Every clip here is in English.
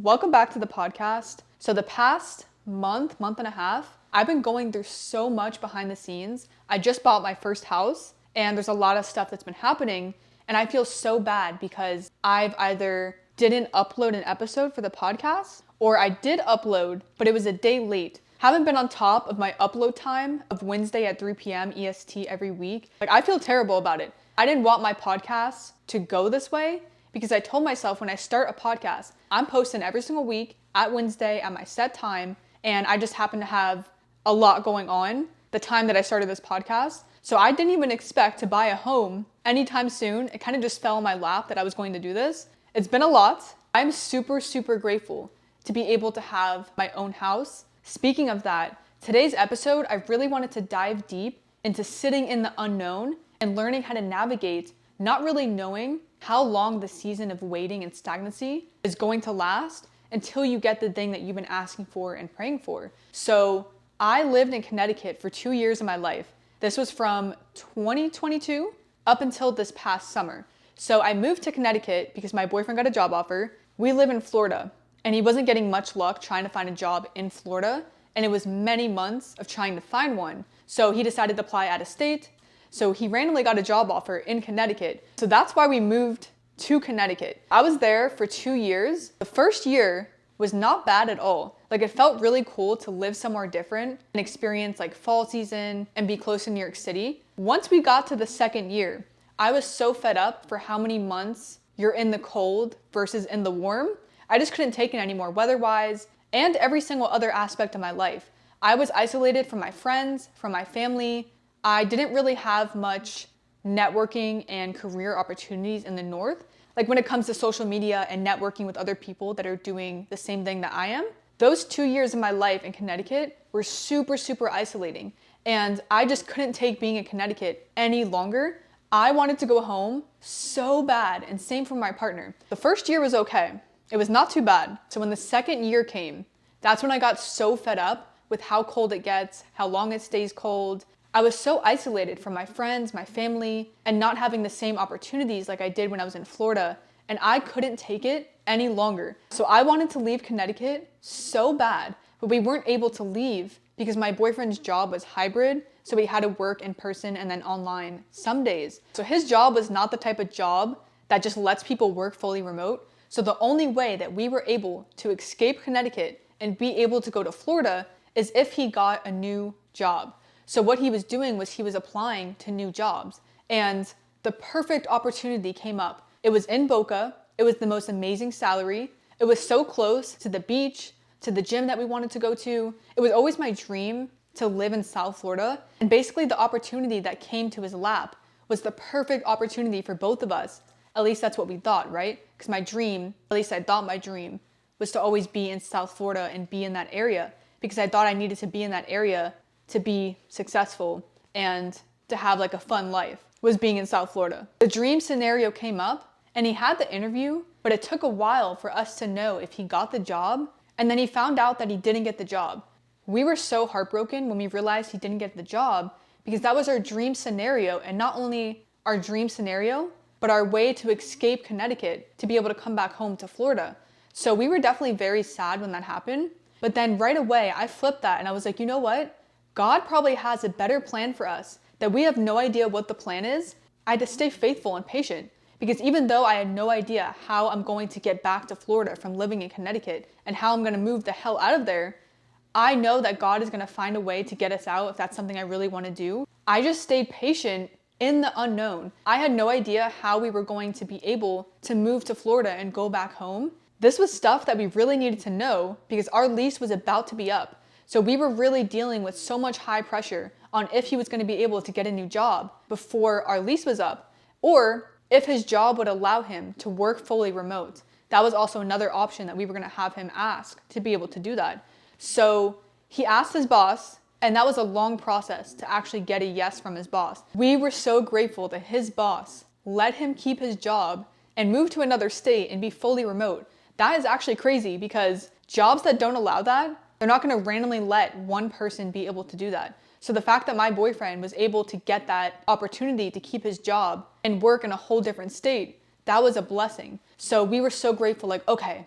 Welcome back to the podcast. So the past month and a half, I've been going through so much behind the scenes. I just bought my first house and there's a lot of stuff that's been happening and I feel so bad because I've either didn't upload an episode for the podcast or I did upload, but it was a day late. Haven't been on top of my upload time of Wednesday at 3 p.m. EST every week. I feel terrible about it. I didn't want my podcast to go this way because I told myself when I start a podcast, I'm posting every single week at Wednesday at my set time, and I just happen to have a lot going on the time that I started this podcast. So I didn't even expect to buy a home anytime soon. It kind of just fell in my lap that I was going to do this. It's been a lot. I'm super grateful to be able to have my own house. Speaking of that, today's episode, I really wanted to dive deep into sitting in the unknown and learning how to navigate not really knowing how long the season of waiting and stagnancy is going to last until you get the thing that you've been asking for and praying for. So I lived in Connecticut for 2 years of my life. This was from 2022 up until this past summer. So I moved to Connecticut because my boyfriend got a job offer. We live in Florida and he wasn't getting much luck trying to find a job in Florida. And it was many months of trying to find one. So he decided to apply out of state. So he randomly got a job offer in Connecticut. So that's why we moved to Connecticut. I was there for 2 years. The first year was not bad at all. It felt really cool to live somewhere different and experience fall season and be close to New York City. Once we got to the second year, I was so fed up for how many months you're in the cold versus in the warm. I just couldn't take it anymore, weather-wise, and every single other aspect of my life. I was isolated from my friends, from my family. I didn't really have much networking and career opportunities in the North. When it comes to social media and networking with other people that are doing the same thing that I am. Those 2 years of my life in Connecticut were super isolating. And I just couldn't take being in Connecticut any longer. I wanted to go home so bad, and same for my partner. The first year was okay. It was not too bad. So when the second year came, that's when I got so fed up with how cold it gets, how long it stays cold. I was so isolated from my friends, my family, and not having the same opportunities like I did when I was in Florida, and I couldn't take it any longer. So I wanted to leave Connecticut so bad, but we weren't able to leave because my boyfriend's job was hybrid, so we had to work in person and then online some days. So his job was not the type of job that just lets people work fully remote. So the only way that we were able to escape Connecticut and be able to go to Florida is if he got a new job. So what he was doing was he was applying to new jobs, and the perfect opportunity came up. It was in Boca. It was the most amazing salary. It was so close to the beach, to the gym that we wanted to go to. It was always my dream to live in South Florida. And basically the opportunity that came to his lap was the perfect opportunity for both of us. At least that's what we thought, right? Because my dream, at least I thought my dream, was to always be in South Florida and be in that area, because I thought I needed to be in that area to be successful and to have a fun life, was being in South Florida. The dream scenario came up and he had the interview, but it took a while for us to know if he got the job, and then he found out that he didn't get the job. We were so heartbroken when we realized he didn't get the job because that was our dream scenario, and not only our dream scenario, but our way to escape Connecticut to be able to come back home to Florida. So we were definitely very sad when that happened, but then right away I flipped that and I was like, you know what? God probably has a better plan for us that we have no idea what the plan is. I had to stay faithful and patient because even though I had no idea how I'm going to get back to Florida from living in Connecticut and how I'm going to move the hell out of there, I know that God is going to find a way to get us out if that's something I really want to do. I just stayed patient in the unknown. I had no idea how we were going to be able to move to Florida and go back home. This was stuff that we really needed to know because our lease was about to be up. So we were really dealing with so much high pressure on if he was going to be able to get a new job before our lease was up, or if his job would allow him to work fully remote. That was also another option that we were going to have him ask to be able to do that. So he asked his boss, and that was a long process to actually get a yes from his boss. We were so grateful that his boss let him keep his job and move to another state and be fully remote. That is actually crazy because jobs that don't allow that, they're not going to randomly let one person be able to do that. So the fact that my boyfriend was able to get that opportunity to keep his job and work in a whole different state, that was a blessing. So we were so grateful, okay,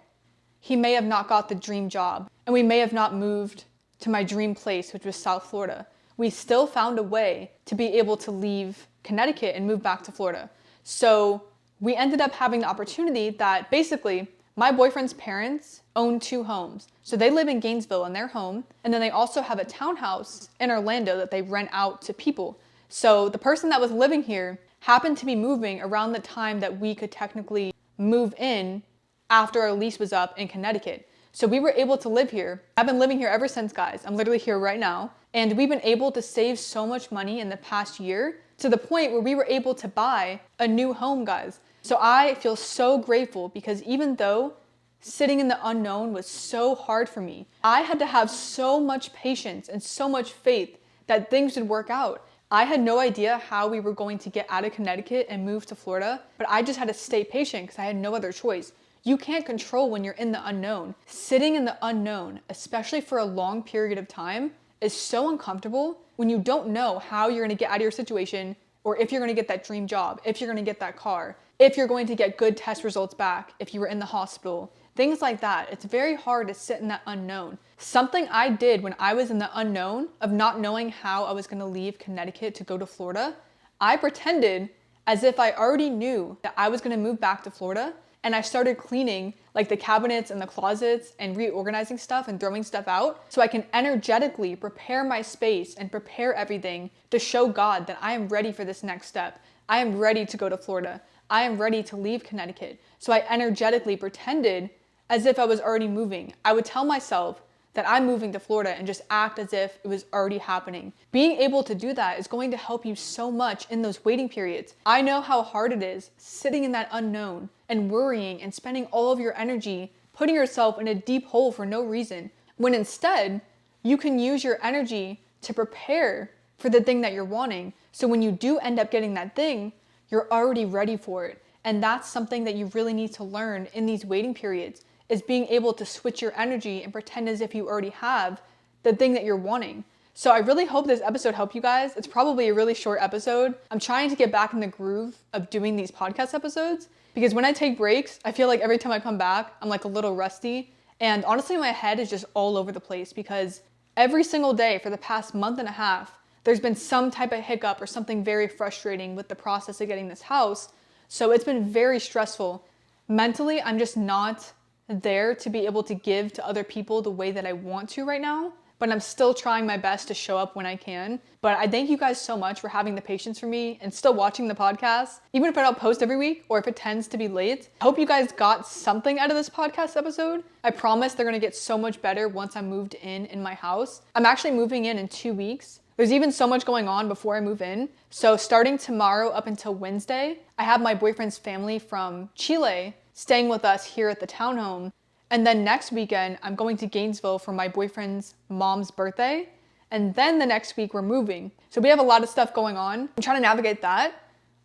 he may have not got the dream job, and we may have not moved to my dream place, which was South Florida. We still found a way to be able to leave Connecticut and move back to Florida. So we ended up having the opportunity that basically my boyfriend's parents own 2 homes. So they live in Gainesville in their home, and then they also have a townhouse in Orlando that they rent out to people. So the person that was living here happened to be moving around the time that we could technically move in after our lease was up in Connecticut. So we were able to live here. I've been living here ever since, guys. I'm literally here right now. And we've been able to save so much money in the past year to the point where we were able to buy a new home, guys. So I feel so grateful because even though sitting in the unknown was so hard for me, I had to have so much patience and so much faith that things would work out. I had no idea how we were going to get out of Connecticut and move to Florida, but I just had to stay patient because I had no other choice. You can't control when you're in the unknown. Sitting in the unknown, especially for a long period of time, is so uncomfortable when you don't know how you're gonna get out of your situation, or if you're gonna get that dream job, if you're gonna get that car, if you're going to get good test results back, if you were in the hospital, things like that. It's very hard to sit in that unknown. Something I did when I was in the unknown of not knowing how I was gonna leave Connecticut to go to Florida, I pretended as if I already knew that I was gonna move back to Florida, and I started cleaning like the cabinets and the closets and reorganizing stuff and throwing stuff out so I can energetically prepare my space and prepare everything to show God that I am ready for this next step. I am ready to go to Florida. I am ready to leave Connecticut. So I energetically pretended as if I was already moving. I would tell myself that I'm moving to Florida and just act as if it was already happening. Being able to do that is going to help you so much in those waiting periods. I know how hard it is sitting in that unknown and worrying and spending all of your energy putting yourself in a deep hole for no reason, when instead you can use your energy to prepare for the thing that you're wanting. So when you do end up getting that thing, you're already ready for it. And that's something that you really need to learn in these waiting periods, is being able to switch your energy and pretend as if you already have the thing that you're wanting. So I really hope this episode helped you guys. It's probably a really short episode. I'm trying to get back in the groove of doing these podcast episodes because when I take breaks, I feel like every time I come back, I'm like a little rusty. And honestly, my head is just all over the place because every single day for the past month and a half, there's been some type of hiccup or something very frustrating with the process of getting this house. So it's been very stressful. Mentally, I'm just not there to be able to give to other people the way that I want to right now, but I'm still trying my best to show up when I can. But I thank you guys so much for having the patience for me and still watching the podcast, even if I don't post every week or if it tends to be late. I hope you guys got something out of this podcast episode. I promise they're gonna get so much better once I'm moved in my house. I'm actually moving in 2 weeks. There's even so much going on before I move in. So starting tomorrow up until Wednesday, I have my boyfriend's family from Chile staying with us here at the townhome. And then next weekend, I'm going to Gainesville for my boyfriend's mom's birthday. And then the next week we're moving. So we have a lot of stuff going on. I'm trying to navigate that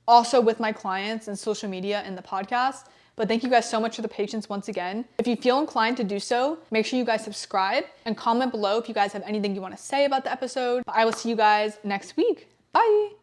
also with my clients and social media and the podcast. But thank you guys so much for the patience once again. If you feel inclined to do so, make sure you guys subscribe and comment below if you guys have anything you want to say about the episode. I will see you guys next week. Bye.